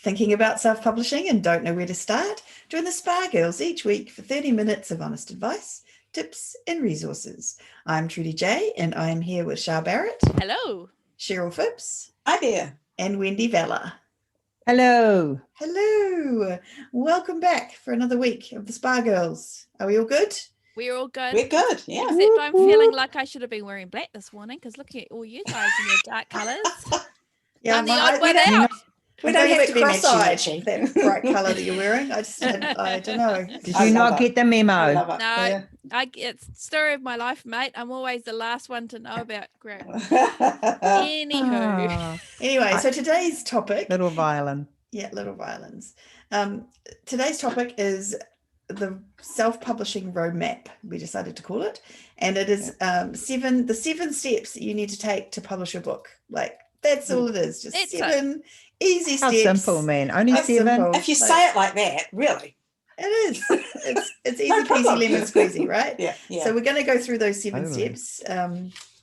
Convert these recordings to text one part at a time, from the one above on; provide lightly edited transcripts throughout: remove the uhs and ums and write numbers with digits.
Thinking about self-publishing and don't know where to start? Join the Spa Girls each week for 30 minutes of honest advice, tips and resources. I'm Trudy J and I am here with Shah Barrett. Hello. Cheryl Phipps. Hi there. And Wendy Vella. Hello. Hello. Welcome back for another week of the Spa Girls. Are we all good? We're all good. We're good, yeah. Except I'm feeling like I should have been wearing black this morning because looking at all you guys in your dark colours. Yeah, I'm the odd one out. We don't have to be cross-eyed, matchy. that bright colour that you're wearing. I don't know. Did you not get the memo? No, yeah. It's the story of my life, mate. I'm always the last one to know about crap. Anywho. Anyway, so today's topic... Little violin. Yeah, little violins. Today's topic is the self-publishing roadmap, we decided to call it. And it is the 7 steps that you need to take to publish your book. Like, that's all it is. Just 7 easy steps. How simple, man. Only 7. Simple. If you say it like that, really. It is. It's easy peasy lemon squeezy, right? Yeah. So we're going to go through those 7 steps,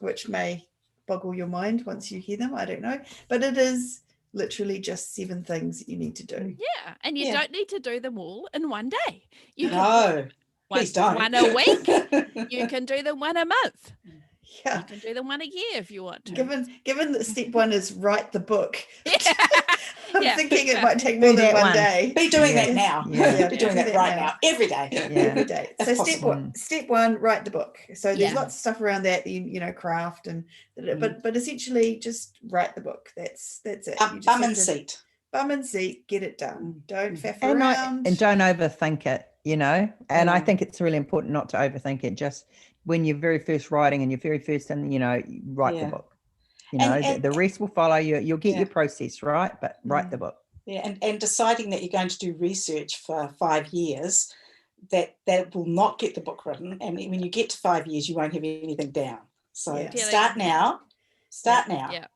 which may boggle your mind once you hear them. I don't know. But it is literally just 7 things that you need to do. Yeah. And you don't need to do them all in one day. You can please don't. One a week. You can do them one a month. Yeah. You can do them one a year if you want to. Given that step 1 is write the book. Yeah. I'm thinking it might take more than one day. Be doing that now. Yeah. Be doing that right now. Every day. Every day. So possible. step one, write the book. So there's lots of stuff around that, you know, craft and but essentially just write the book. That's it. Bum and seat. Bum and seat, get it done. Don't faff around. And don't overthink it, you know. And I think it's really important not to overthink it. Just when you're very first writing and you're very first and write the book. You know, and the rest will follow you. You'll get your process right, but write the book. Yeah, and deciding that you're going to do research for 5 years, that will not get the book written. And when you get to 5 years, you won't have anything down. So start now. Start now. Yeah.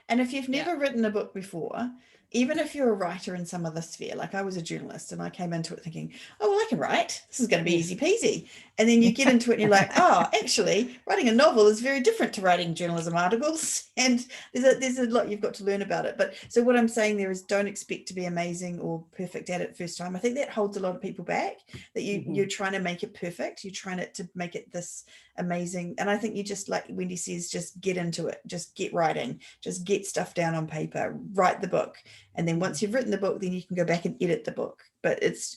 And if you've never written a book before, even if you're a writer in some other sphere, like I was a journalist and I came into it thinking, oh, well, I can write. This is going to be easy peasy. And then you get into it and you're like, oh, actually, writing a novel is very different to writing journalism articles. And there's a lot you've got to learn about it. But so what I'm saying there is don't expect to be amazing or perfect at it first time. I think that holds a lot of people back, that you're trying to make it perfect. You're trying to make it this amazing. And I think you just, like Wendy says, just get into it. Just get writing. Just get stuff down on paper. Write the book. And then once you've written the book, then you can go back and edit the book. But it's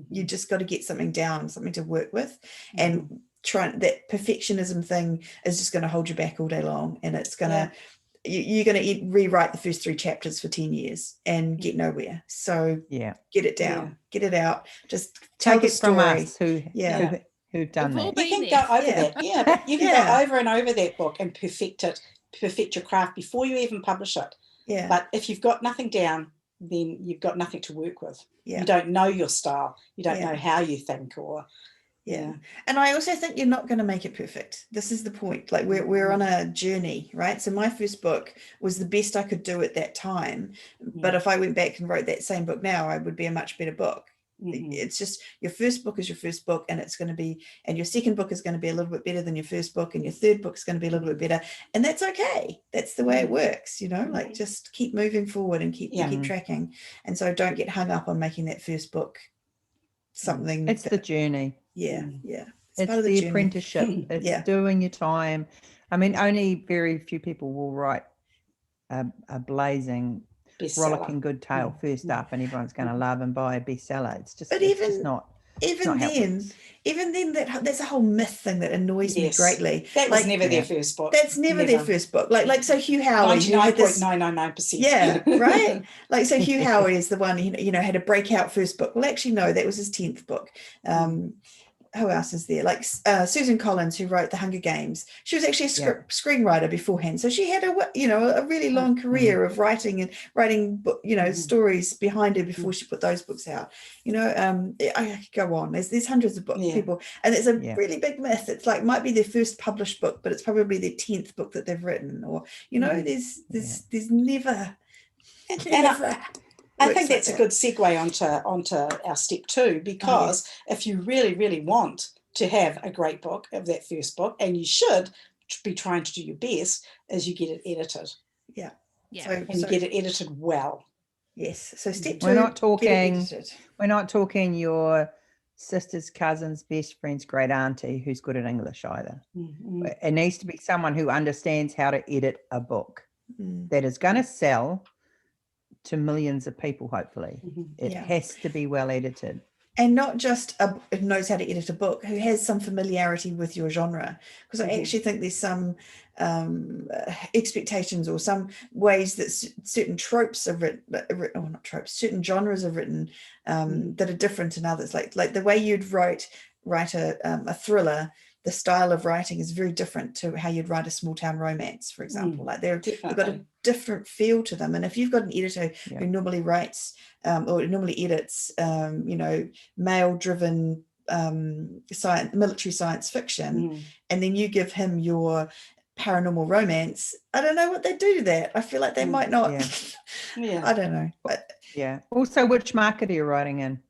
you just got to get something down, something to work with. And that perfectionism thing is just going to hold you back all day long. And it's going to, you're going to rewrite the first 3 chapters for 10 years and get nowhere. So get it down, get it out. Just take it from us who've done that. You can go over that. Yeah, but you can go over and over that book and perfect your craft before you even publish it. Yeah. But if you've got nothing down, then you've got nothing to work with. Yeah. You don't know your style. You don't know how you think or And I also think you're not going to make it perfect. This is the point. Like we're on a journey, right? So my first book was the best I could do at that time. But if I went back and wrote that same book now, I would be a much better book. It's just your first book is your first book, and it's going to be, and your second book is going to be a little bit better than your first book, and your third book is going to be a little bit better, and that's okay. That's the way it works, you know. Like just keep moving forward and keep tracking, and so don't get hung up on making that first book something. It's the journey. It's part of the apprenticeship. It's doing your time. I mean, only very few people will write a blazing rollicking good tale first up and everyone's going to love and buy a bestseller. It's just, even then that's a whole myth thing that annoys me greatly. That was never their first book. That's never their first book. Like so Hugh Howey, 99.999%. Yeah, right. Like so Hugh Howey is the one had a breakout first book. Well, actually no, that was his 10th book. Who else is there? Like Susan Collins, who wrote The Hunger Games. She was actually a screenwriter beforehand, so she had a really long career of writing stories behind her before she put those books out. I could go on. There's hundreds of people, and it's a really big myth. It's like might be their first published book, but it's probably their 10th book that they've written, or there's never. I think that's a good segue onto our step 2, because if you really, really want to have a great book of that first book, and you should be trying to do your best, is you get it edited. Yeah. You get it edited well. Yes. So step 2, we're not get it talking edited. we're not talking your sister's cousin's best friend's great auntie who's good at English either. It needs to be someone who understands how to edit a book that is going to sell to millions of people, hopefully. It has to be well edited. And not just knows how to edit a book, who has some familiarity with your genre. Because I actually think there's some expectations or some ways that certain tropes are written, or not tropes, certain genres are written that are different than others. Like the way you'd write a thriller, the style of writing is very different to how you'd write a small town romance, for example. Like they've got a different feel to them. And if you've got an editor who normally writes or normally edits, male driven military science fiction, and then you give him your paranormal romance, I don't know what they do to that. I feel like they might not. I don't know. But also, which market are you writing in?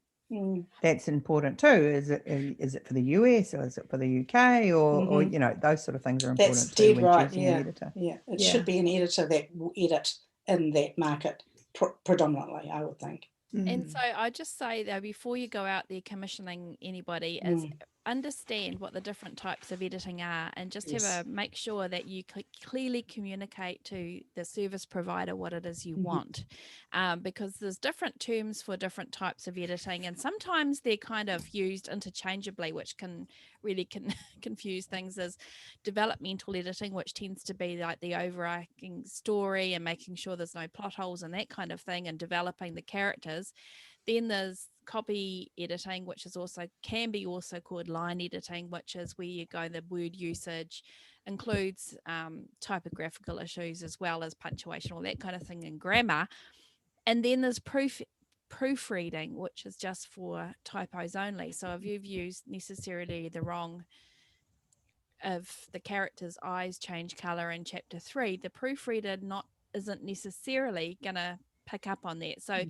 That's important too. Is it for the US or is it for the UK or those sort of things are important. That's too dead when right. choosing an editor. It should be an editor that will edit in that market predominantly, I would think. And so I just say though, before you go out there commissioning anybody, is understand what the different types of editing are, and just make sure that you clearly communicate to the service provider what it is you want, because there's different terms for different types of editing, and sometimes they're kind of used interchangeably, which can really confuse things. As developmental editing, which tends to be like the overarching story and making sure there's no plot holes and that kind of thing, and developing the characters. Then there's copy editing, which is can be also called line editing, which is where you go, the word usage includes typographical issues as well as punctuation, all that kind of thing, and grammar. And then there's proofreading, which is just for typos only. So if you've used necessarily the wrong of the character's eyes change color in chapter 3, the proofreader isn't necessarily gonna pick up on that. So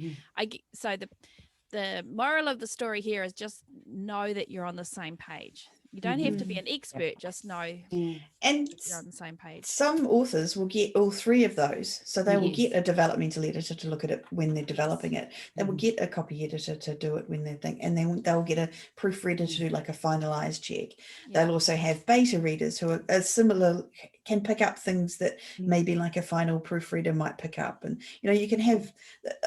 the moral of the story here is just know that you're on the same page. You don't have to be an expert, just know and you're on the same page. Some authors will get all 3 of those. So they will get a developmental editor to look at it when they're developing it. They will get a copy editor to do it when they're and then they'll get a proofreader to do like a finalized check. They'll also have beta readers who are similar, can pick up things that maybe like a final proofreader might pick up. And you can have,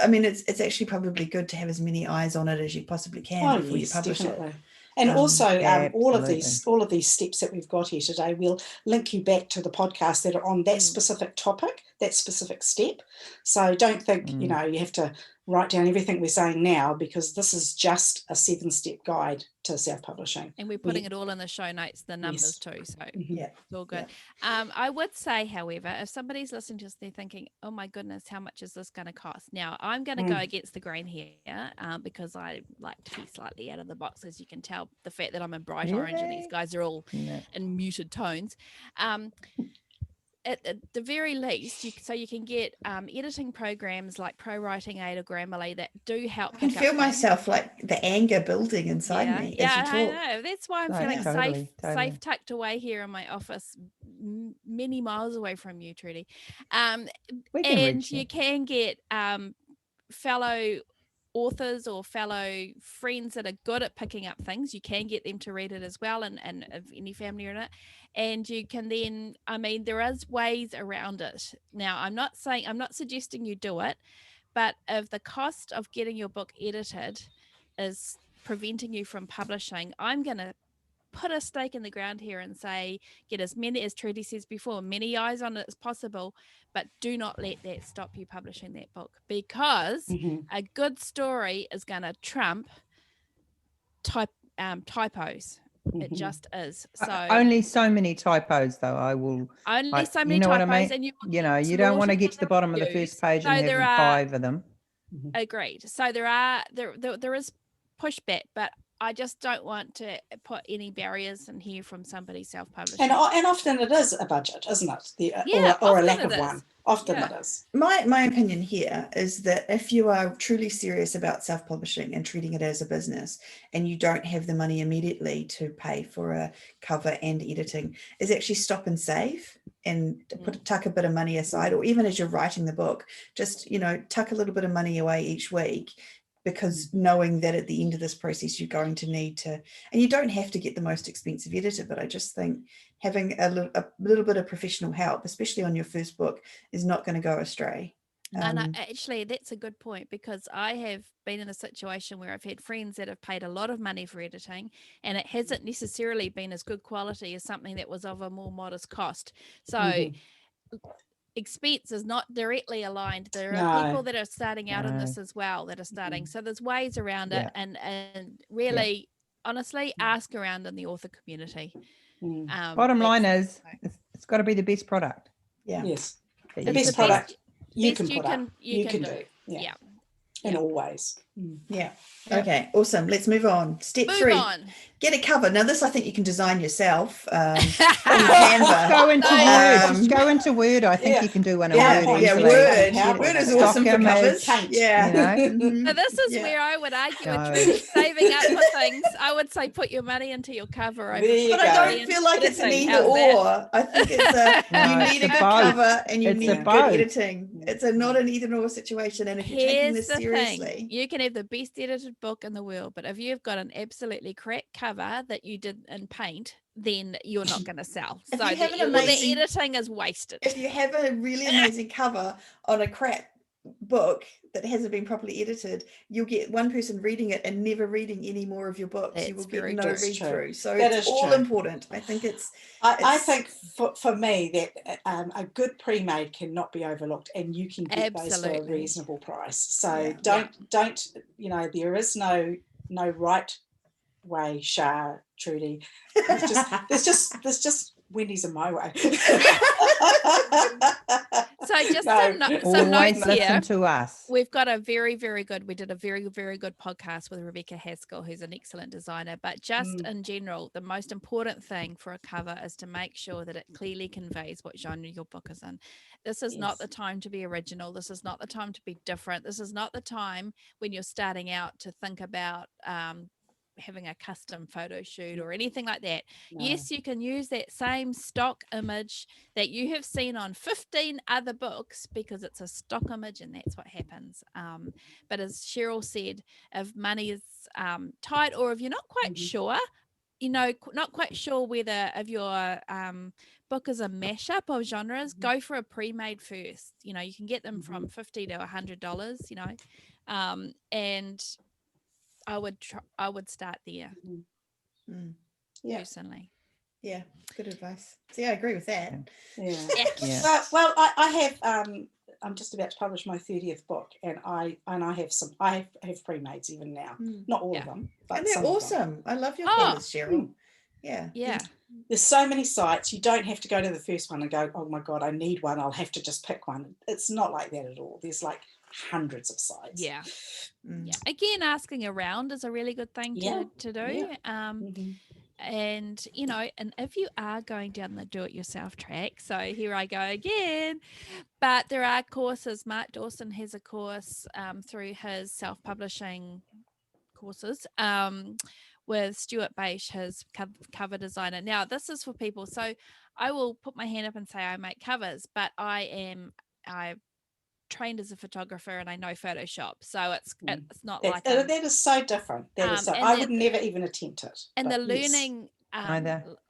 I mean, it's actually probably good to have as many eyes on it as you possibly can before you publish it. And also all of these steps that we've got here today, we'll link you back to the podcasts that are on that specific topic, that specific step. So don't think, you have to write down everything we're saying now, because this is just a 7-step guide to self-publishing. And we're putting it all in the show notes, the numbers too. So it's all good. I would say, however, if somebody's listening to us, they're thinking, oh my goodness, how much is this going to cost? Now, I'm going to go against the grain here because I like to be slightly out of the box, as you can tell, the fact that I'm in bright orange and these guys are all in muted tones. At the very least, you can get editing programs like ProWriting Aid or Grammarly that do help. I can feel myself like the anger building inside me as you talk. I know. That's why I'm feeling safe tucked away here in my office, many miles away from you, Trudy. And you can get fellow authors or fellow friends that are good at picking up things. You can get them to read it as well, and if any family are in it, and you can then, there is ways around it. Now, I'm not suggesting you do it, but if the cost of getting your book edited is preventing you from publishing, I'm going to put a stake in the ground here and say, get as many, as Trudy says before, many eyes on it as possible, but do not let that stop you publishing that book, because a good story is going to trump typos. It just is. So only so many typos, though. Only so many typos, what I mean? and you don't want to get to the bottom of the first page and have 5 of them. Agreed. So there is pushback, but I just don't want to put any barriers in here from somebody self-publishing. And often it is a budget, isn't it? Or a lack of one. Often it is. My opinion here is that if you are truly serious about self-publishing and treating it as a business, and you don't have the money immediately to pay for a cover and editing, is actually stop and save tuck a bit of money aside, or even as you're writing the book, just, tuck a little bit of money away each week, because knowing that at the end of this process, you're going to need to, and you don't have to get the most expensive editor, but I just think having a little bit of professional help, especially on your first book, is not going to go astray. And actually, that's a good point, because I have been in a situation where I've had friends that have paid a lot of money for editing, and it hasn't necessarily been as good quality as something that was of a more modest cost. So expense is not directly aligned. There are people that are starting out in this as well that are starting. So there's ways around it, and really, honestly, ask around in the author community. Bottom line is, it's got to be the best product. Yes. It's The best product you can do. Yeah. In all ways. Yeah. Okay, awesome. Let's move on. Step 3. Get a cover. Now, this I think you can design yourself from Canva. Go into Word. Just go into Word. I think you can do one in Word. Yeah, Word is awesome for covers. Yeah. So this is where I would argue with Trudy saving up for things. I would say put your money into your cover. But I don't feel like it's an either or. I think it's you need a good cover and you need good editing. It's not an either or situation. And if you're taking this seriously, you can have the best edited book in the world, but if you've got an absolutely crap cover that you did in paint, then you're not going to sell. So the editing is wasted. If you have a really amazing cover on a crap book that hasn't been properly edited, you'll get one person reading it and never reading any more of your books. You will get no read through. So it's all important. I think I think for me that a good pre-made cannot be overlooked, and you can get those for a reasonable price. So don't there is no right way, Shah, Trudy. There's just Wendy's and my way. So just some notes here. To us. We've got a very, very good, we did a very, very good podcast with Rebecca Haskell, who's an excellent designer, but just in general, the most important thing for a cover is to make sure that it clearly conveys what genre your book is in. This is not the time to be original. This is not the time to be different. This is not the time when you're starting out to think about having a custom photo shoot or anything like that. Yes, you can use that same stock image that you have seen on 15 other books, because it's a stock image and that's what happens. But as Cheryl said, if money is tight, or if you're not quite sure, not quite sure whether if your book is a mashup of genres, go for a pre-made first. You can get them from $50 to $100, and I would start there. Personally. Yeah, good advice. See, I agree with that. Yeah. Well, I have I'm just about to publish my 30th book, and I have pre-mades even now. Not all of them, but and they're awesome. I love your covers, Cheryl. Yeah. There's so many sites. You don't have to go to the first one and go, oh my God, I need one. I'll have to just pick one. It's not like that at all. There's like hundreds of sites. Yeah. Again, asking around is a really good thing to do. And and if you are going down the do-it-yourself track, so here I go again, but there are courses. Mark Dawson has a course through his self-publishing courses with Stuart Bache, his cover designer. Now, this is for people. So I will put my hand up and say I make covers, but I trained as a photographer and I know Photoshop, so it's not like that is so different. I would never even attempt it. And the learning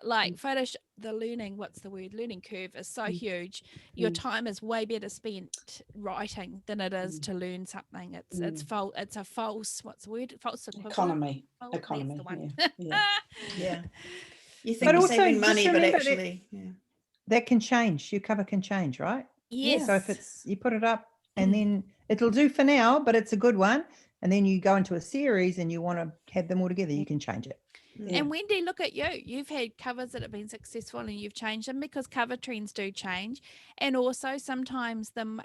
like Photoshop, the learning curve is so huge. Your time is way better spent writing than it is to learn something. It's a false, what's the word? False economy. Economy. That's the one. Yeah. You think you're saving money, but actually that can change. Your cover can change, right? Yes. So if you put it up and then it'll do for now, but it's a good one, and then you go into a series and you want to have them all together, you can change it. And Wendy, look at you. You've had covers that have been successful and you've changed them, because cover trends do change. And also sometimes the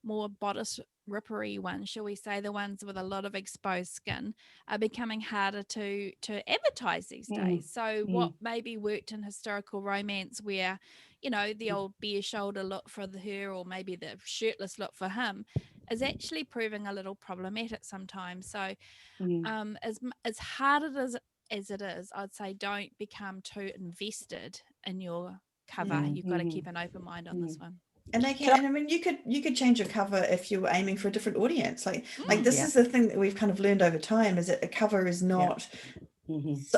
more bodice rippery ones, shall we say, the ones with a lot of exposed skin, are becoming harder to advertise these days. So what maybe worked in historical romance, where the old bare shoulder look for her, or maybe the shirtless look for him, is actually proving a little problematic sometimes. So as hard as it is, I'd say don't become too invested in your cover. You've got to keep an open mind on this one. And they can, and I mean, you could change your cover if you were aiming for a different audience. Like this is the thing that we've kind of learned over time, is that a cover is not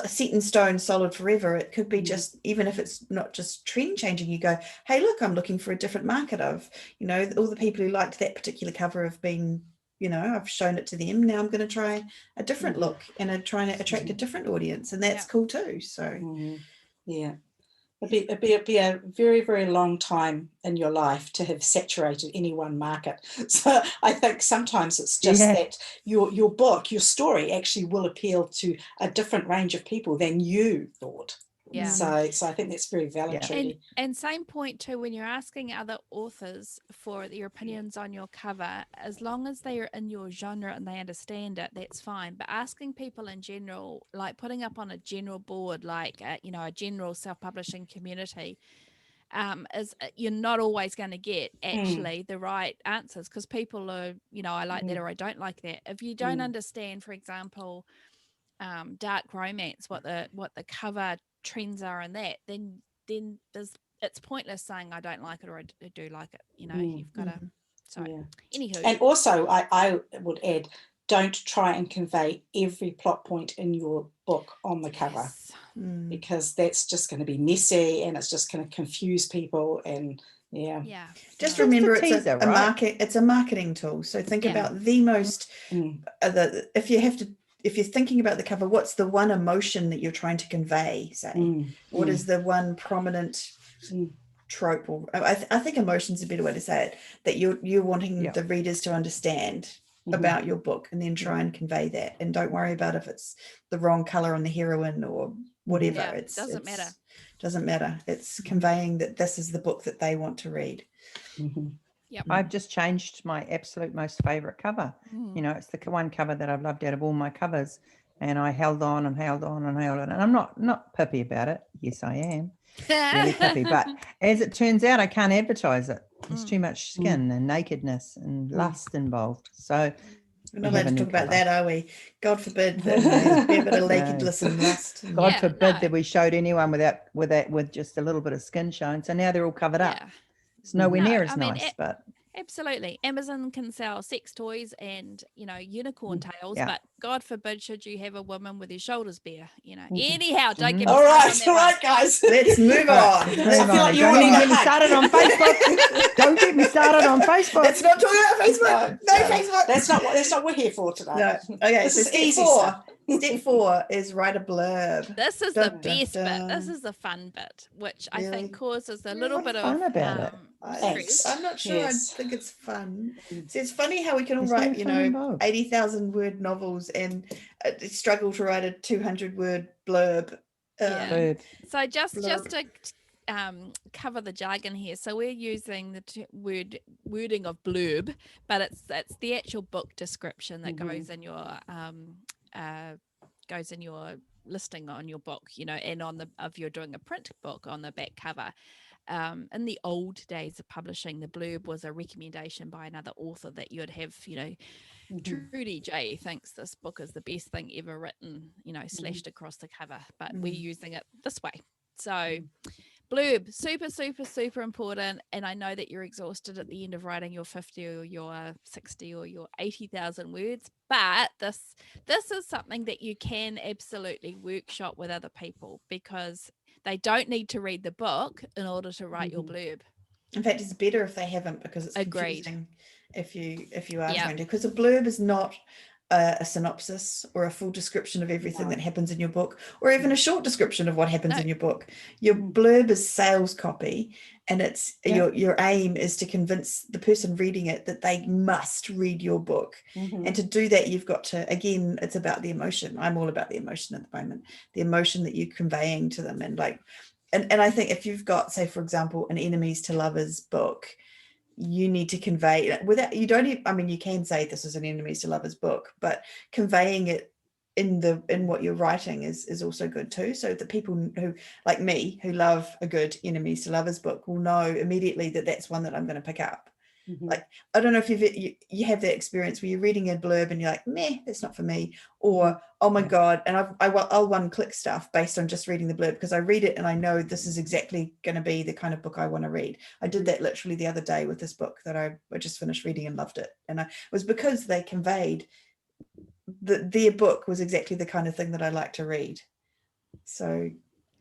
set in stone, solid forever. It could be just, even if it's not just trend changing, you go, hey, look, I'm looking for a different market of, you know, all the people who liked that particular cover have been, you know, I've shown it to them. Now I'm going to try a different look and I'm trying to attract a different audience, and that's cool too. So It'd be a very, very long time in your life to have saturated any one market. So I think sometimes it's just that your book, your story actually will appeal to a different range of people than you thought. Yeah. So I think that's very valid. And same point too, when you're asking other authors for their opinions on your cover, as long as they are in your genre and they understand it, that's fine. But asking people in general, like putting up on a general board, like you know, a general self-publishing community, is you're not always going to get actually the right answers, because people are, you know, I like that or I don't like that. If you don't understand, for example, dark romance, what the cover trends are in that, then it's pointless saying I don't like it or I do like it. You know, you've got to. Anywho, and also I would add, don't try and convey every plot point in your book on the cover, because that's just going to be messy and it's just going to confuse people. And just remember it's a market, it's a marketing tool. So think about the most if you're thinking about the cover, what's the one emotion that you're trying to convey, say? What is the one prominent trope? Or I think emotion's a better way to say it, that you're wanting the readers to understand about your book, and then try and convey that. And don't worry about if it's the wrong color on the heroine or whatever. It doesn't matter. It's conveying that this is the book that they want to read. Yep. I've just changed my absolute most favorite cover. You know, it's the one cover that I've loved out of all my covers, and I held on and held on and held on. And I'm not pippy about it. Yes, I am really pippy, but as it turns out, I can't advertise it. There's too much skin and nakedness and lust involved. So we're not allowed to talk about that, are we? God forbid that there's a bit of nakedness and lust. God forbid that we showed anyone with just a little bit of skin showing. So now they're all covered up. It's nowhere near as nice, but absolutely. Amazon can sell sex toys and, you know, unicorn tails, but God forbid should you have a woman with her shoulders bare, you know. Anyhow, don't get me started. All right, guys. Let's move on. I feel like you don't get me started on Facebook. Don't get me started on Facebook. Let's not talk about Facebook. No Facebook. That's not what we're here for today. No. Okay, so step 4 is write a blurb. This is the best bit. This is the fun bit, which I think causes a little bit of fun about it. I'm not sure. I think it's fun. So it's funny how we can all write, you know, 80,000 word novels and struggle to write a 200 word blurb. So just to cover the jargon here, so we're using the wording of blurb, but it's the actual book description that goes in your listing on your book, you know, and if you're doing a print book, on the back cover. In the old days of publishing, the blurb was a recommendation by another author that you'd have, you know, Trudy J thinks this book is the best thing ever written, you know, slashed across the cover, but we're using it this way. So blurb, super, super, super important. And I know that you're exhausted at the end of writing your 50 or your 60 or your 80,000 words, but this is something that you can absolutely workshop with other people, because they don't need to read the book in order to write your blurb. In fact, it's better if they haven't, because it's confusing if you are trying to, because a blurb is not a synopsis or a full description of everything that happens in your book, or even a short description of what happens in your book. Your blurb is sales copy, and it's your aim is to convince the person reading it that they must read your book. And to do that, you've got to, again, it's about the emotion. I'm all about the emotion at the moment, the emotion that you're conveying to them. And and I think if you've got, say, for example, an enemies to lovers book, you need to convey without, you don't even, I mean, you can say this is an enemies to lovers book, but conveying it in what you're writing is also good too, so that people who, like me, who love a good enemies to lovers book, will know immediately that that's one that I'm going to pick up. Like, I don't know if you have that experience where you're reading a blurb and you're like, meh, that's not for me, or oh my god, and I'll one-click stuff based on just reading the blurb, because I read it and I know this is exactly going to be the kind of book I want to read. I did that literally the other day with this book that I just finished reading and loved it, and it was because they conveyed that their book was exactly the kind of thing that I like to read. So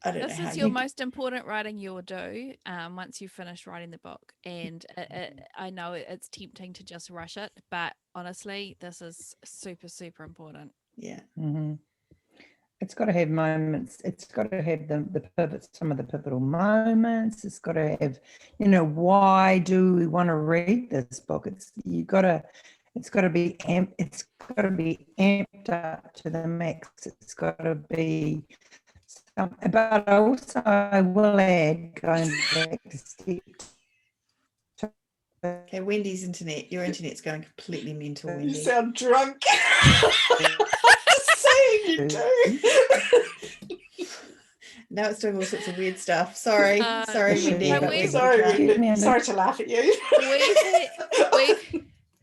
I don't know. This is your most important writing you'll do once you finish writing the book. And I know it's tempting to just rush it, but honestly, this is super, super important. Yeah. It's got to have moments. It's got to have the pivot, some of the pivotal moments. It's got to have, why do we want to read this book? It's got to be amped up to the max. It's got to be. But also, I will add, going back to step. Okay, Wendy's internet. Your internet's going completely mental, Wendy. You sound drunk. Just saying you do. Now it's doing all sorts of weird stuff. Sorry, Wendy. Sorry to laugh at you.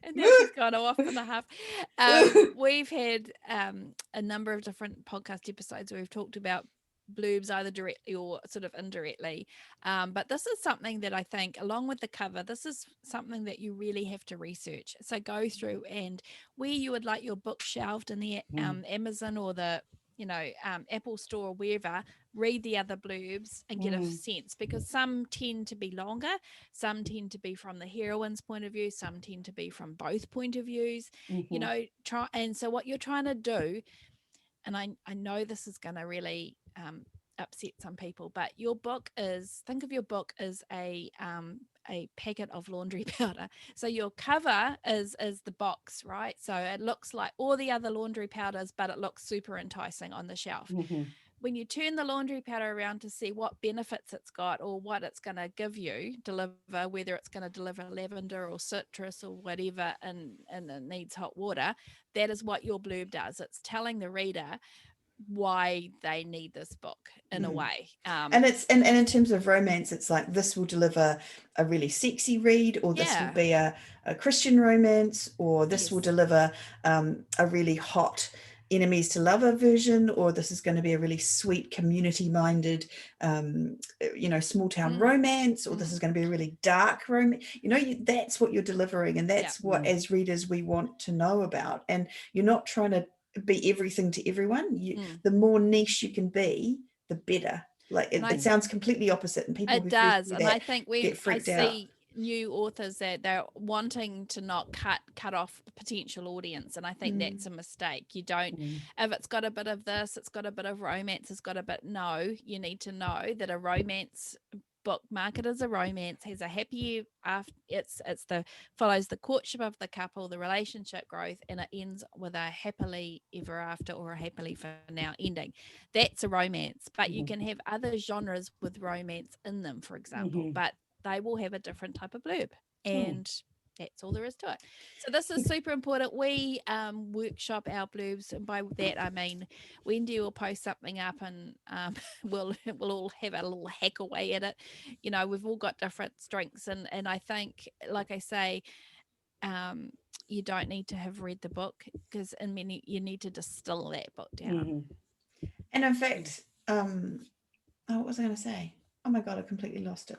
And then she's gone off in the half. We've had a number of different podcast episodes where we've talked about blurbs either directly or sort of indirectly, but this is something that I think, along with the cover, this is something that you really have to research. So go through, and where you would like your book shelved in the Amazon or the Apple store or wherever, read the other blurbs and get a sense, because some tend to be longer, some tend to be from the heroine's point of view, some tend to be from both point of views. And so what you're trying to do, and I know this is going to really upset some people, but think of your book as a packet of laundry powder. So your cover is the box, right? So it looks like all the other laundry powders, but it looks super enticing on the shelf. When you turn the laundry powder around to see what benefits it's got or what it's going to deliver, whether it's going to deliver lavender or citrus or whatever, and it needs hot water, that is what your blurb does. It's telling the reader why they need this book in a way. And it's and in terms of romance, it's like, this will deliver a really sexy read, or this will be a Christian romance, or this will deliver a really hot enemies to lover version, or this is going to be a really sweet community minded small town romance, or this is going to be a really dark romance. That's what you're delivering, and that's what as readers we want to know about. And you're not trying to be everything to everyone. The more niche you can be, the better. Like it sounds completely opposite, and people it does, and I think I see new authors that they're wanting to not cut off the potential audience, and I think that's a mistake. You don't if it's got a bit of this, it's got a bit of romance, it's got a bit, you need to know that a romance book marketed as a romance has a happy after, follows the courtship of the couple, the relationship growth, and it ends with a happily ever after or a happily for now ending. That's a romance, but you can have other genres with romance in them, for example, but they will have a different type of blurb, and that's all there is to it. So this is super important. We workshop our blurbs, and by that I mean Wendy will post something up, and we'll all have a little hack away at it. We've all got different strengths, and I think, like I say, you don't need to have read the book, because you need to distill that book down. And in fact, what was I going to say? Oh my god, I completely lost it.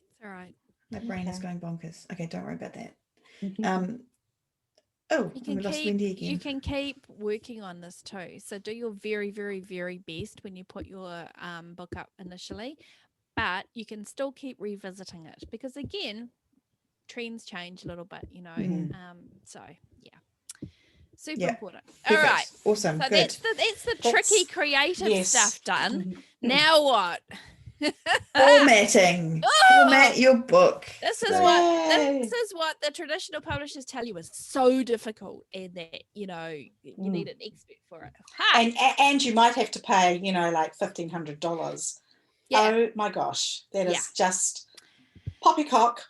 It's all right. My brain is going bonkers. Okay, don't worry about that. We lost Wendy again. You can keep working on this too. So do your very, very, very best when you put your book up initially, but you can still keep revisiting it, because again, trends change a little bit, so yeah. Super important. All right. Awesome. So good. that's the tricky creative stuff done. Now what? Formatting. Format your book. This is what the traditional publishers tell you is so difficult, and that you need an expert for it. And you might have to pay like $1,500. Oh my gosh, that is just poppycock.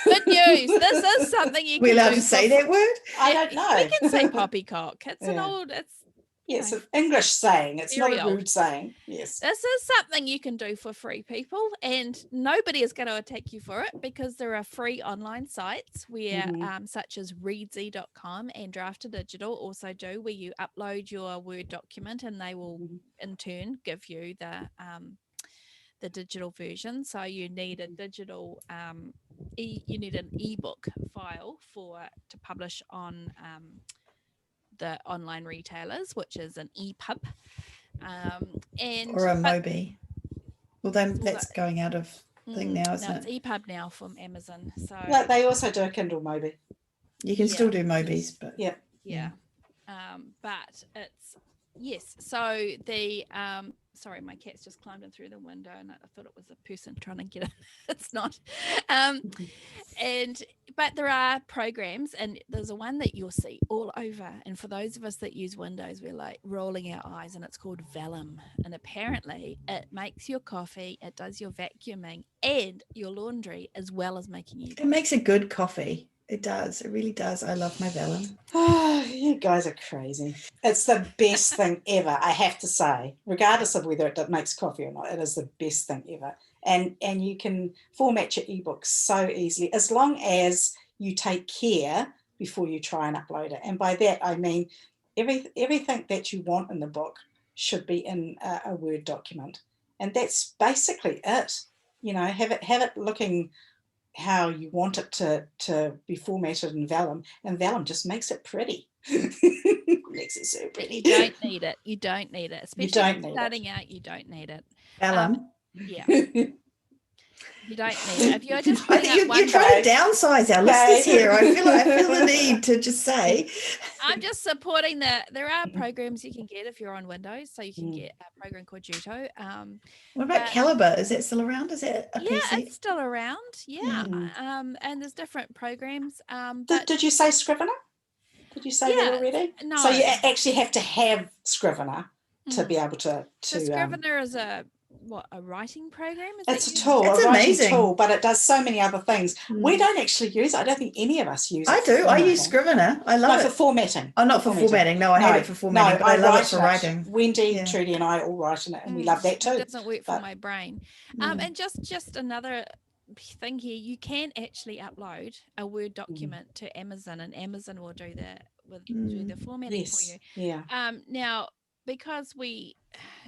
Good news. This is something you can. We're allowed to say that word? I don't know. We can say poppycock. It's an old. Yes, an English saying. It's not a old. rude saying. Yes. This is something you can do for free, people, and nobody is going to attack you for it because there are free online sites where, such as readsy.com and Draft2Digital also do, where you upload your Word document and they will in turn give you the digital version. So you need a digital, you need an ebook file to publish on the online retailers, which is an EPUB. Or a Mobi. Well, then that's going out of thing now, isn't it? It's EPUB now from Amazon. So like they also do a Kindle Mobi. You can still do Mobis, but but it's So the sorry, my cat's just climbed in through the window, and I thought it was a person trying to get it. It's not. But there are programs, and there's a one that you'll see all over. And for those of us that use Windows, we're like rolling our eyes, and it's called Vellum. And apparently, it makes your coffee, it does your vacuuming and your laundry, as well as making you. It makes a good coffee. It does. It really does. I love my Vellum. Oh, you guys are crazy. It's the best thing ever, I have to say. Regardless of whether it makes coffee or not, it is the best thing ever. And you can format your ebooks so easily, as long as you take care before you try and upload it. And by that, I mean everything that you want in the book should be in a Word document. And that's basically it. You know, have it looking how you want it to be formatted in Vellum, and Vellum just makes it pretty. Makes it so pretty. You don't need it. You don't need it. Especially if you're starting out, you don't need it. Vellum. Yeah. You don't need it. If you're just I think you're trying to downsize our listeners here. I feel the need to just say. I'm just supporting there are programs you can get if you're on Windows. So you can get a program called Juto. What about Calibre? Is that still around? Is it a PC? Yeah, it's still around. Yeah. And there's different programs. Did you say Scrivener? Did you say that already? No. So you actually have to have Scrivener to be able to so Scrivener is a writing program? It's a tool, it's a writing amazing tool, but it does so many other things. We don't actually use it. I don't think any of us use it. I do. I use Scrivener. I love it. For formatting. Oh, not for formatting. No, I hate it for formatting, but I love it for writing. Wendy, Trudy and I all write in it, and we love that too. It doesn't work for my brain. And just another thing here, you can actually upload a Word document to Amazon, and Amazon will do the formatting for you. Yeah. Now, because we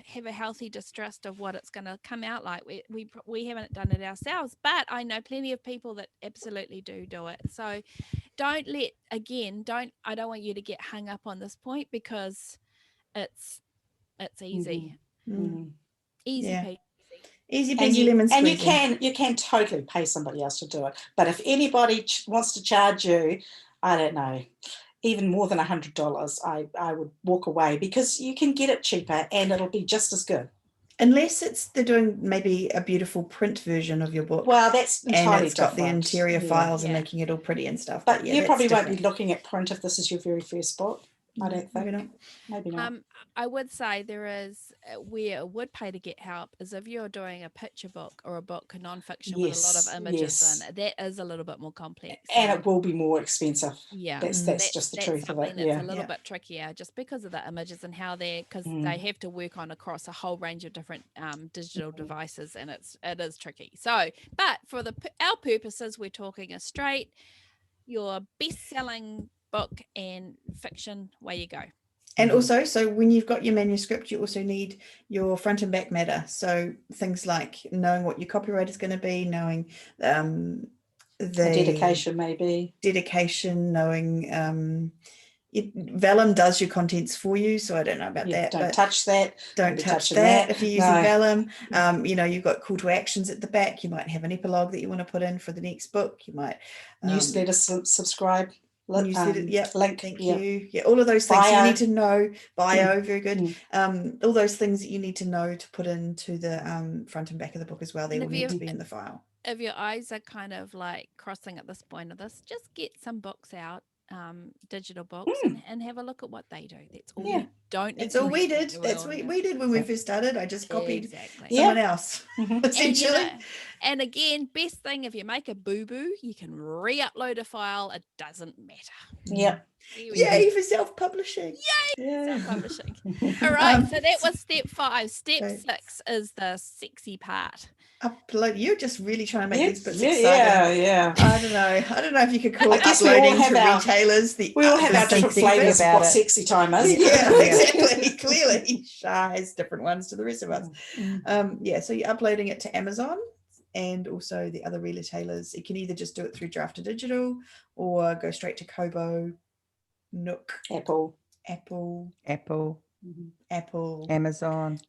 have a healthy distrust of what it's going to come out like, we haven't done it ourselves, but I know plenty of people that absolutely do it. So I don't want you to get hung up on this point, because it's easy. Easy peasy lemon squeezy. And you can totally pay somebody else to do it, but if anybody wants to charge you, I don't know, even more than $100, I would walk away, because you can get it cheaper and it'll be just as good. Unless they're doing maybe a beautiful print version of your book. Well, that's entirely and it's got the interior files and making it all pretty and stuff. But you probably won't be looking at print if this is your very first book. I don't think. Maybe not. I would say there is where it would pay to get help is if you're doing a picture book or a book non-fiction with a lot of images in it. That is a little bit more complex. And it will be more expensive. Yeah. That's just the truth of it. It's a little bit trickier just because of the images and how because they have to work across a whole range of different digital devices, and it is tricky. So, but for our purposes, we're talking your best-selling book and fiction, way you go. And also, so when you've got your manuscript, you also need your front and back matter. So things like knowing what your copyright is going to be, knowing the dedication, maybe knowing Vellum does your contents for you, so I don't know about that. Don't touch that. Don't touch that if you're using Vellum. You've got call to actions at the back. You might have an epilogue that you want to put in for the next book. You might newsletter subscribe. Link. Thank you. Yeah, all of those things you need to know. Bio, very good. All those things that you need to know to put into the front and back of the book as well. They will need to be in the file. If your eyes are kind of like crossing at this point of this, just get some books out, digital books, and have a look at what they do. That's all. You don't. It's all we did. That's what we did when we first started. I just copied someone else, essentially. And again, best thing, if you make a boo-boo, you can re-upload a file. It doesn't matter. Yep. Yay for self-publishing. Yay, self-publishing. All right, so that was step 5. Step 6 is the sexy part. Upload. You're just really trying to make these bits exciting. Yeah. I don't know if you could call it uploading to retailers. We all have our different flavors of what sexy time is. Yeah, exactly. Clearly, Shah has different ones to the rest of us. So you're uploading it to Amazon and also the other retailers. You can either just do it through Draft to Digital or go straight to Kobo, Nook, Apple, Amazon,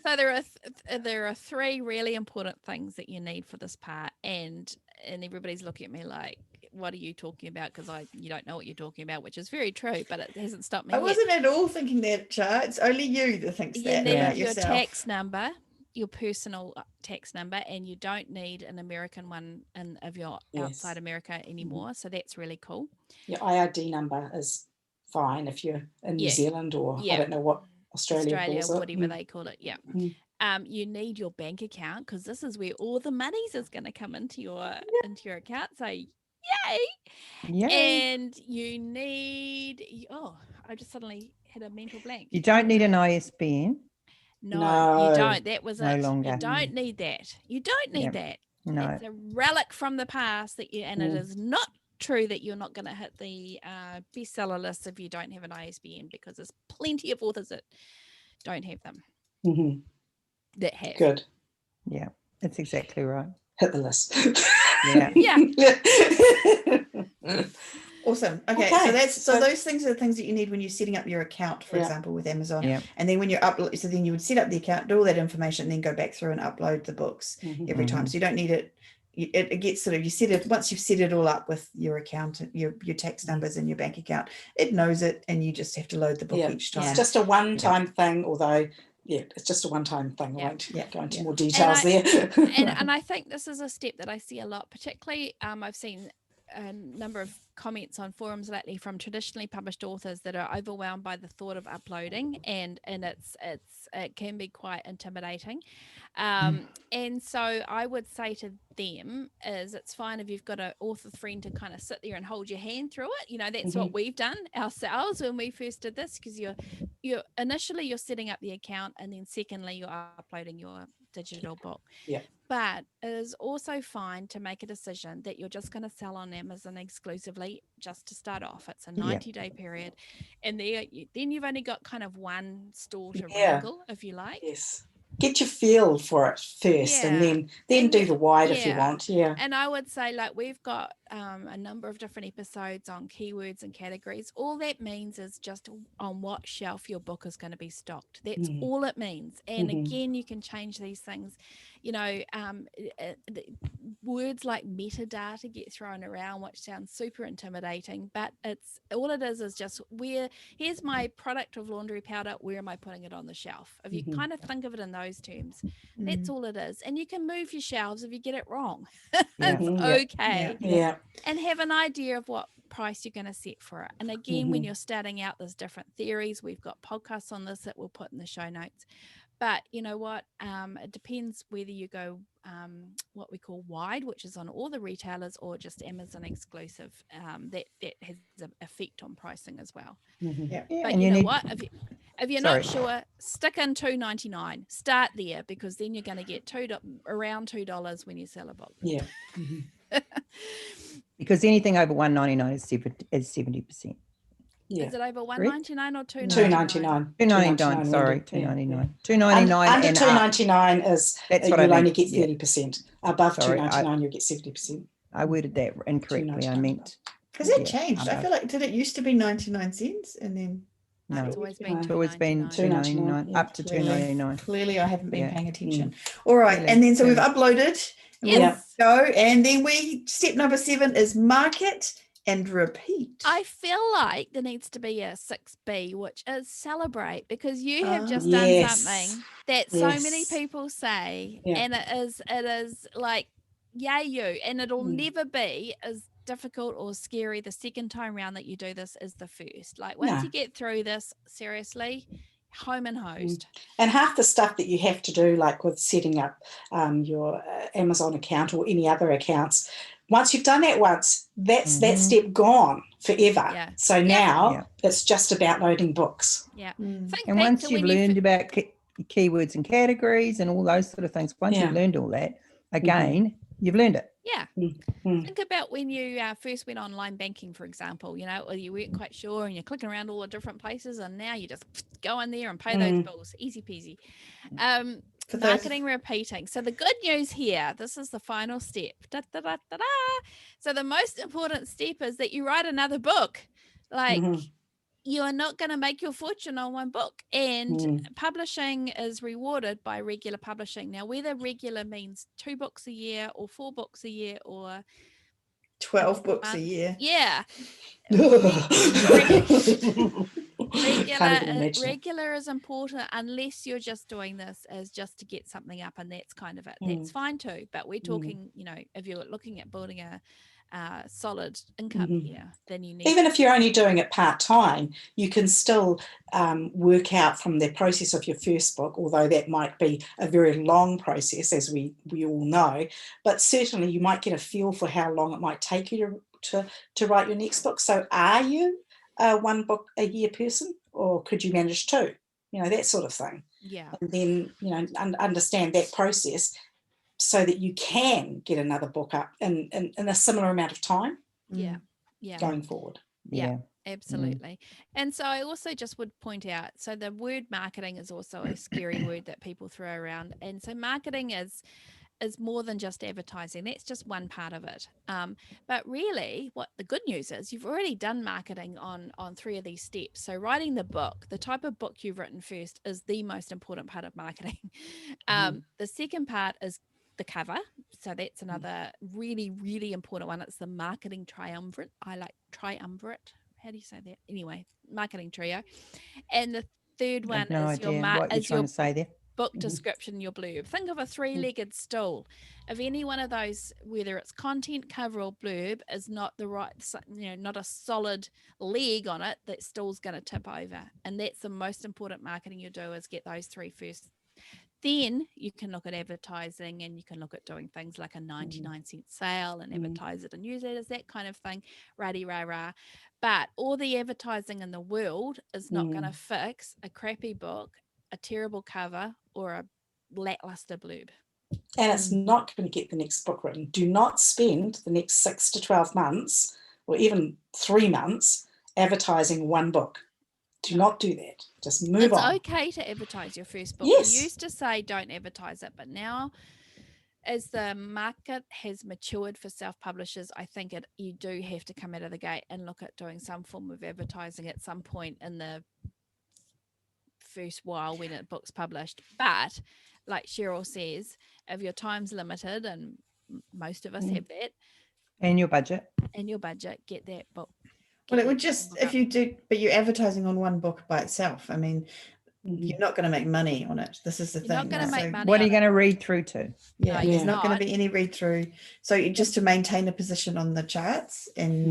So there are 3 really important things that you need for this part, and everybody's looking at me like, what are you talking about? Because you don't know what you're talking about, which is very true, but it hasn't stopped me. I wasn't at all thinking that, Char. It's only you that thinks that about yourself. Your tax number, your personal tax number, and you don't need an American one if you're outside America anymore. So that's really cool. Your IRD number is fine if you're in New Zealand or I don't know what Australia calls it. Whatever they call it. Yeah. You need your bank account, because this is where all the monies is going to come into your account. So yay. And you need I just suddenly had a mental blank. You don't need an ISBN. No, you don't. That was no longer. You don't need that. You don't need that. No. It's a relic from the past it is not true that you're not going to hit the bestseller list if you don't have an ISBN, because there's plenty of authors that don't have them. That have. Good. Yeah, that's exactly right. Hit the list. Awesome. Okay. So those things are the things that you need when you're setting up your account, for example, with Amazon. And then when you're so then you would set up the account, do all that information, and then go back through and upload the books every time. So you don't need it. It gets sort of, you set it, once you've set it all up with your account, your tax numbers and your bank account, it knows it, and you just have to load the book each time. It's just a one-time thing, although it's just a one-time thing. I won't go into more details there. and I think this is a step that I see a lot, particularly I've seen a number of comments on forums lately from traditionally published authors that are overwhelmed by the thought of uploading, and it can be quite intimidating. And so I would say to them is, it's fine if you've got an author friend to kind of sit there and hold your hand through it. That's what we've done ourselves when we first did this, because you're initially you're setting up the account, and then secondly you're uploading your digital book. But it is also fine to make a decision that you're just going to sell on Amazon exclusively just to start off. It's a 90-day period, and then you've only got kind of one store to wrangle, if you like. Get your feel for it first, and then do the wide if you want. And I would say, like, we've got a number of different episodes on keywords and categories. All that means is just on what shelf your book is going to be stocked. That's all it means. And again, you can change these things. Words like metadata get thrown around, which sounds super intimidating, but it's all it is just here's my product of laundry powder, where am I putting it on the shelf? If you kind of think of it in those terms, that's all it is. And you can move your shelves if you get it wrong. It's okay. And have an idea of what price you're going to set for it. And again, when you're starting out, there's different theories. We've got podcasts on this that we'll put in the show notes. But you know what? It depends whether you go what we call wide, which is on all the retailers, or just Amazon exclusive. That has an effect on pricing as well. But you know what? If you're not sure, stick in $2.99. Start there, because then you're going to get around $2 when you sell a book. Because anything over $1.99 is 70%. Is it over $1.99 or $2.99? $2.99. Sorry, $2.99. $2.99. Under $2.99 is you'll only get 30%. Above $2.99, you'll get 70%. I worded that incorrectly. I meant. Has it changed? I feel like, did it used to be 99 cents and then? No, it's always been $2.99 up to $2.99. Clearly, I haven't been paying attention. All right, and then so we've uploaded. And then step number 7 is market and repeat. I feel like there needs to be a 6B, which is celebrate, because you have just done something that so many people say, and it is like, yay you, and it'll never be as difficult or scary the second time round that you do this as the first. Like, once you get through this, seriously, home and hosed. And half the stuff that you have to do, like with setting up your Amazon account or any other accounts, once you've done that once, that's that step gone forever. Yeah. So now it's just about loading books. Yeah. And once you've learned about keywords and categories and all those sort of things, once you've learned all that, again, you've learned it. Yeah. Think about when you first went online banking, for example, you know, or you weren't quite sure and you're clicking around all the different places, and now you just go in there and pay those bills. Easy peasy. Marketing repeating. So the good news here, this is the final step. Da, da, da, da, da. So the most important step is that you write another book. Like, you are not going to make your fortune on one book, and publishing is rewarded by regular publishing. Now, whether regular means 2 books a year or 4 books a year or 12 books a year. Yeah. Regular is important, unless you're just doing this as just to get something up, and that's kind of it. That's fine too. But we're talking, you know, if you're looking at building a solid income here, then you need, even if you're only doing it part-time, you can still work out from the process of your first book, although that might be a very long process, as we all know, but certainly you might get a feel for how long it might take you to write your next book. So are you a 1 book a year person, or could you manage 2, you know, that sort of thing. And then, you know, understand that process, so that you can get another book up in a similar amount of time going forward. Absolutely. And so I also just would point out, so the word marketing is also a scary word that people throw around, and so marketing is more than just advertising. That's just one part of it. But really, what the good news is, you've already done marketing on 3 of these steps. So writing the book, the type of book you've written first, is the most important part of marketing. The second part is the cover. So that's another really, really important one. It's the marketing triumvirate. I like triumvirate. How do you say that? Anyway, marketing trio. And the third one is your book description, your blurb. Think of a 3-legged stool. If any one of those, whether it's content, cover, or blurb, is not the right, you know, not a solid leg on it, that stool's going to tip over. And that's the most important marketing you do, is get those 3 first. Then you can look at advertising, and you can look at doing things like a 99-cent sale and advertise it in newsletters, that kind of thing, rah-de-rah-rah. But all the advertising in the world is not going to fix a crappy book, a terrible cover, or a lackluster blurb. And it's not going to get the next book written. Do not spend the next 6 to 12 months, or even 3 months, advertising 1 book. Do not do that. Just move on. It's okay to advertise your first book. We used to say don't advertise it, but now, as the market has matured for self-publishers, I think you do have to come out of the gate and look at doing some form of advertising at some point in the first while when a book's published. But like Cheryl says, if your time's limited, and most of us have that, and your budget, get that book. Well, it would just, if you do, but you're advertising on 1 book by itself. I mean, you're not going to make money on it. This is the thing. Not going to make money. What are you going to read through to? There's not going to be any read through. So just to maintain a position on the charts, and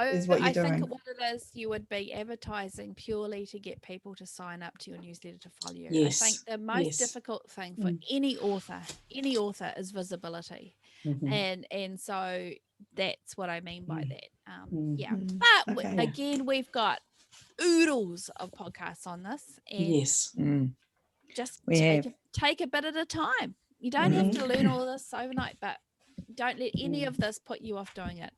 is what you're doing. I think what it is, you would be advertising purely to get people to sign up to your newsletter to follow you. I think the most difficult thing for any author is visibility. And so that's what I mean by that. But again, we've got oodles of podcasts on this, and just take a bit at a time. You don't have to learn all this overnight, but don't let any of this put you off doing it.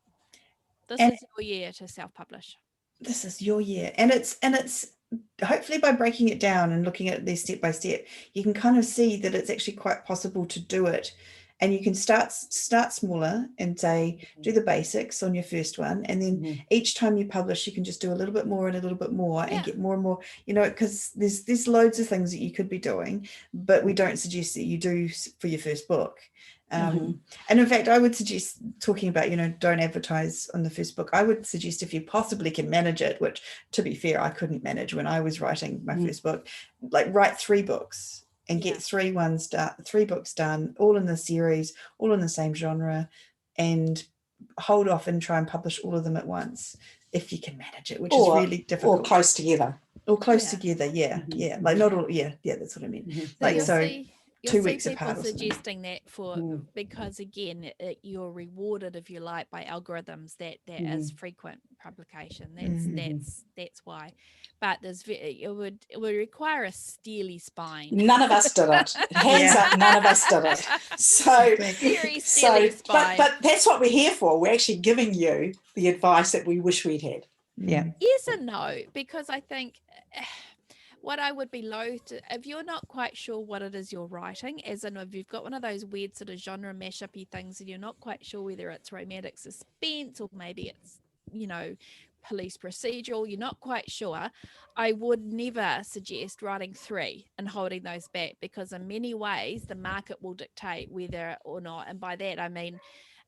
This is your year to self-publish. This is your year, and it's hopefully, by breaking it down and looking at this step by step, you can kind of see that it's actually quite possible to do it. And you can start smaller and say, do the basics on your first one. And then each time you publish, you can just do a little bit more and a little bit more and get more and more, you know, because there's loads of things that you could be doing, but we don't suggest that you do for your first book. And in fact, I would suggest, talking about, you know, don't advertise on the first book, I would suggest, if you possibly can manage it, which, to be fair, I couldn't manage when I was writing my first book, like write 3 books. And get 3 books done, all in the series, all in the same genre, and hold off and try and publish all of them at once if you can manage it, which is really difficult. Or close together. Or close together, like not all, that's what I mean. Like, so You'll 2 see weeks people apart or something. suggesting that because again, you're rewarded, if you like, by algorithms that is frequent publication. That's why. But it would require a steely spine. None of us did it. Hands up, none of us did it. So very steely spine. But that's what we're here for. We're actually giving you the advice that we wish we'd had. Yeah. Yes and no, because I think what I would be loath to, if you're not quite sure what it is you're writing, as in if you've got one of those weird sort of genre mashup-y things and you're not quite sure whether it's romantic suspense or maybe it's, police procedural, you're not quite sure, I would never suggest writing 3 and holding those back, because in many ways the market will dictate whether or not, and by that I mean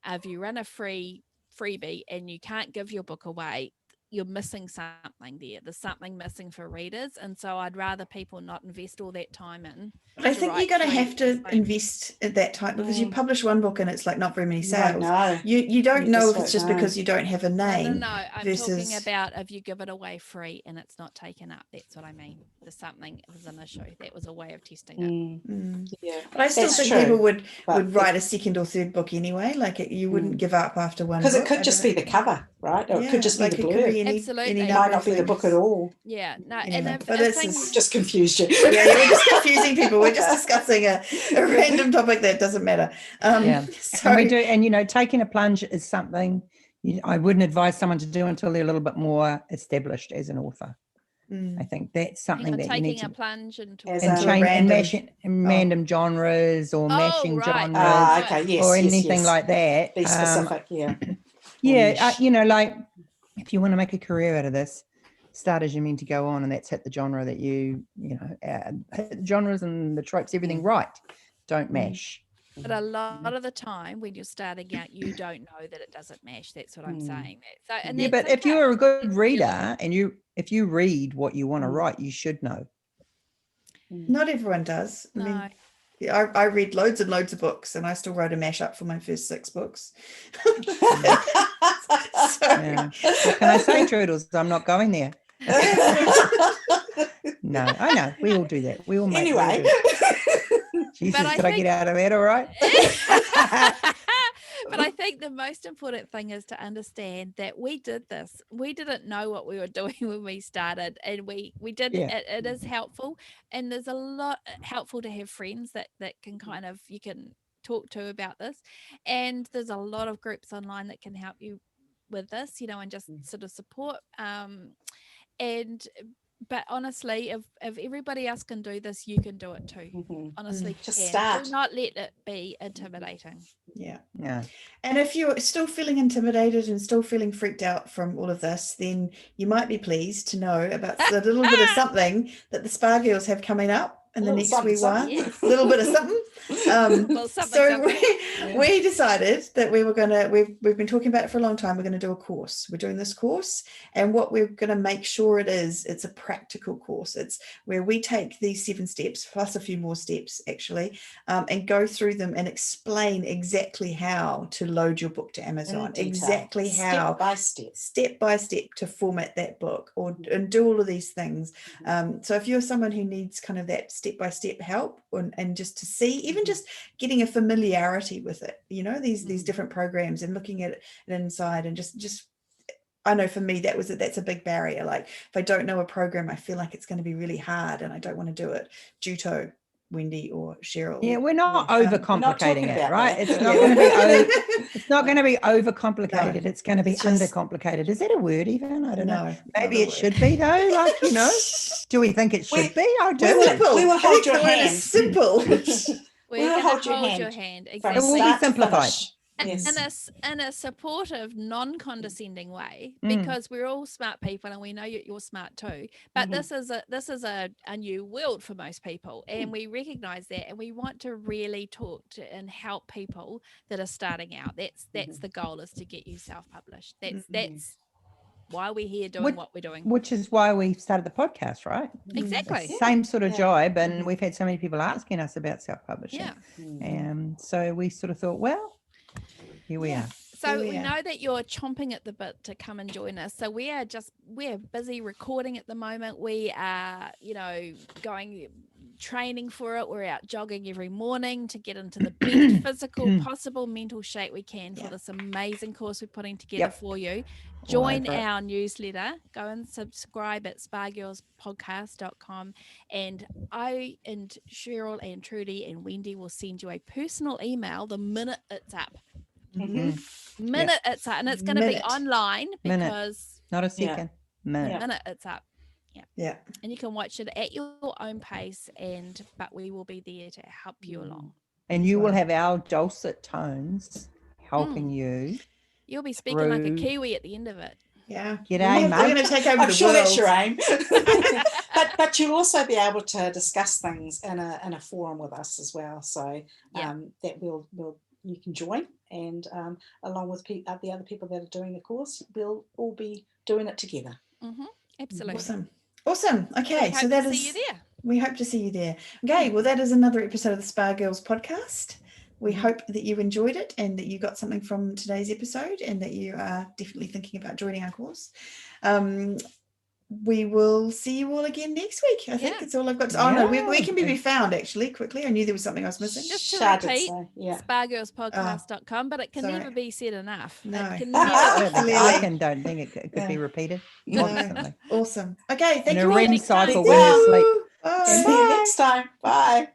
if you run a freebie and you can't give your book away, you're missing something there. There's something missing for readers. And so I'd rather people not invest all that time in. I think you're going to have to invest at that time, because you publish one book and it's like not very many sales. You don't know if it's just because you don't have a name. No. I'm talking about if you give it away free and it's not taken up. That's what I mean. There's an issue. That was a way of testing it. Yeah. But I still think people would write a second or third book anyway. Like you wouldn't give up after one book. Because it could just be the cover, right? Or it could just be the blurb. Absolutely. It might not be the book at all. Yeah. No. Yeah. And just confused you. Yeah, you're just confusing people. We're just discussing a random topic that doesn't matter. So and we do, and taking a plunge is something I wouldn't advise someone to do until they're a little bit more established as an author. I think that's something that you need to taking a plunge into random genres or mashing genres or anything like that. Be specific, like if you want to make a career out of this, start as you mean to go on, and that's hit the genre that hit the genres and the tropes, everything right. Don't mash. But a lot of the time when you're starting out, you don't know that it doesn't mash. That's what I'm saying. But if you're a good reader and if you read what you want to write, you should know. Not everyone does. No. I mean, I read loads and loads of books, and I still wrote a mashup for my first 6 books. What can I say, Turtles? I'm not going there. No, I know. We all do that. We all make anyway. Jesus, did I get out of that all right? But I think the most important thing is to understand that we did this. We didn't know what we were doing when we started, and we did. It is helpful, and there's a lot helpful to have friends that can kind of, you can talk to about this, and there's a lot of groups online that can help you with this, and just sort of support. But honestly, if everybody else can do this, you can do it too. Honestly, just start. Do not let it be intimidating. Yeah. And if you're still feeling intimidated and still feeling freaked out from all of this, then you might be pleased to know about a little bit of something that the Spa Girls have coming up in the next wee while. A little bit of something. We decided that we were gonna. We've been talking about it for a long time. We're going to do a course. We're doing this course, and what we're going to make sure it's a practical course. It's where we take these 7 steps plus a few more steps actually, and go through them and explain exactly how to load your book to Amazon. Exactly how step by step to format that book and do all of these things. So if you're someone who needs kind of that step-by-step help and just to see, even just getting a familiarity with it, these different programs and looking at it inside, and just I know for me that's a big barrier. Like if I don't know a program, I feel like it's going to be really hard and I don't want to do it. Juto, Wendy or Cheryl. Yeah, we're not overcomplicating it, right? It's not going to be it's not going to be overcomplicated. It's going to be undercomplicated. Is that a word even? I don't know. Maybe it should be though. Like, do we think it should be? I do. We will hold your hand. Simple. We're going to hold your hand. Exactly. It will be simplified. In a supportive, non-condescending way, because we're all smart people and we know you're smart too. But this is a new world for most people, and we recognize that, and we want to really talk to and help people that are starting out. That's the goal, is to get you self-published. That's why we're here doing what we're doing. Which is why we started the podcast, right? Exactly. Same sort of job, and we've had so many people asking us about self-publishing. And so we sort of thought, well, here we are. So we know that you're chomping at the bit to come and join us. So we're busy recording at the moment. We are, training for it. We're out jogging every morning to get into the best physical possible mental shape we can for this amazing course we're putting together for you. Join our newsletter. Go and subscribe at spagirlspodcast.com. And I and Cheryl and Trudy and Wendy will send you a personal email the minute it's up. Minute it's up. And it's going to be online because... Not a second. Minute it's up. Yeah. And you can watch it at your own pace, but we will be there to help you along. And you will have our dulcet tones helping you. You'll be speaking like a Kiwi at the end of it. Yeah. G'day, mate. We're going to take over I'm the sure world. that's your aim. but you'll also be able to discuss things in a forum with us as well. So that you can join, and along with the other people that are doing the course, we'll all be doing it together. Absolutely. Awesome. Okay, so that is. See you there. We hope to see you there. Okay, well, that is another episode of the Spa Girls podcast. We hope that you enjoyed it and that you got something from today's episode and that you are definitely thinking about joining our course. We will see you all again next week. I think that's all I've got to. Oh, no, where can we be found, actually, quickly? I knew there was something I was missing. Just to repeat, spagirlspodcast.com, but it can never be said enough. No. I don't think it could be repeated. No. Awesome. Okay, thank you all. all. REM cycle when you sleep. Bye. See you next time. Bye.